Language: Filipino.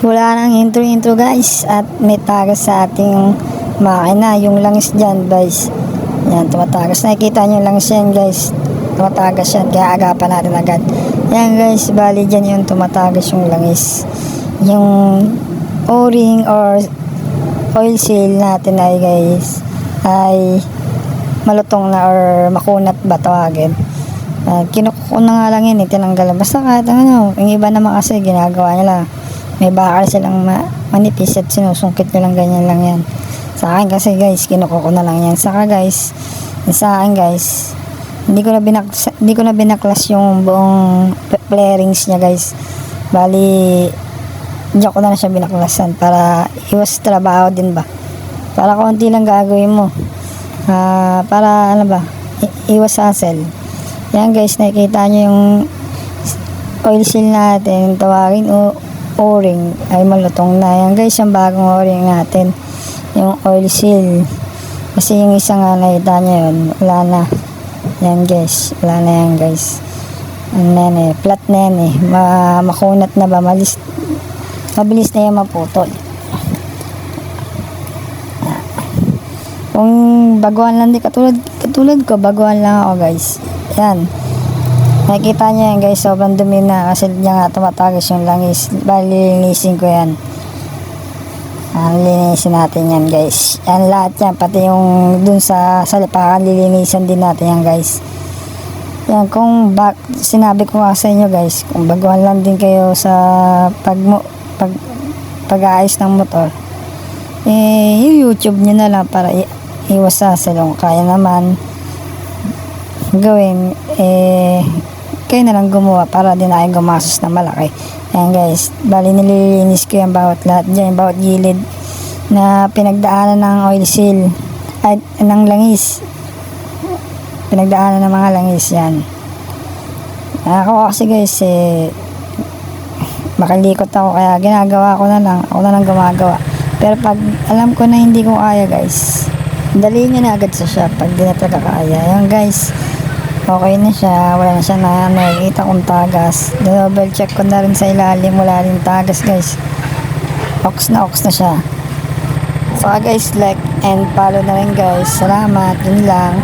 Wala nang intro guys, at may tagas sa ating makina, yung langis dyan guys. Yan, tumatagas. Nakikita nyo yung langis yan guys, tumatagas yan, kaya agapan natin agad. Yan guys, bali dyan yung tumatagas yung langis. Yung o-ring or oil seal natin ay guys ay malutong na or makunat ba tawagin. Kinukuha na nga lang yun, tinanggalan. Basta kahit ano, yung iba naman kasi ginagawa nila, may bakal silang manipis at sinusungkit nyo lang, ganyan lang yan. Sa akin kasi guys, kinukuha na lang yan. Saka guys, sa akin guys, hindi ko na binaklas yung buong flarings niya guys. Bali, diyan ko na siya binaklasan para iwas trabaho din ba. Para konti lang gagawin mo. Para ano ba, iwas hassle. Yan guys, nakikita nyo yung oil seal natin, tawagin o-ring ay malutong na. Yan guys, yung bagong o-ring natin, yung oil seal. Kasi yung isa nga nakita nyo yun, wala na. Yan guys, wala na yan guys. Ano na yan eh, flat na yan eh. Makunat na ba, mabilis na yan maputol. Kung baguhan lang din, katulad ko, baguhan lang ako guys. Yan. Nakikita nyo yan guys, sobrang dumi na kasi diyan nga tumatagas yung langis. Bali, linisin ko yan. Linisin natin yan guys. Yan lahat yan, pati yung dun sa lipakan, lilinisan din natin yan guys. Yan, kung sinabi ko nga sa inyo guys, kung baguhan lang din kayo sa pag-aayos ng motor, yung YouTube nyo na lang para iwas sa salong. Kaya naman gawin, kayo na lang gumawa para din ay gumasos na malaki. Ayan guys, bali nililinis ko yung bawat lahat dyan, yung bawat gilid na pinagdaanan ng oil seal ay ng langis, pinagdaanan ng mga langis. Yan, ako kasi guys makalikot ako, kaya ginagawa ko na lang, ako na lang gumagawa. Pero pag alam ko na hindi ko kaya guys, dali nyo na agad sa shop pag di na talaga kaya. Yan guys, okay na siya, wala na siya na nakikita kong tagas. Double check ko na rin sa ilalim, wala rin tagas guys. Ox na siya. So guys, like and follow na rin guys. Salamat, yun lang.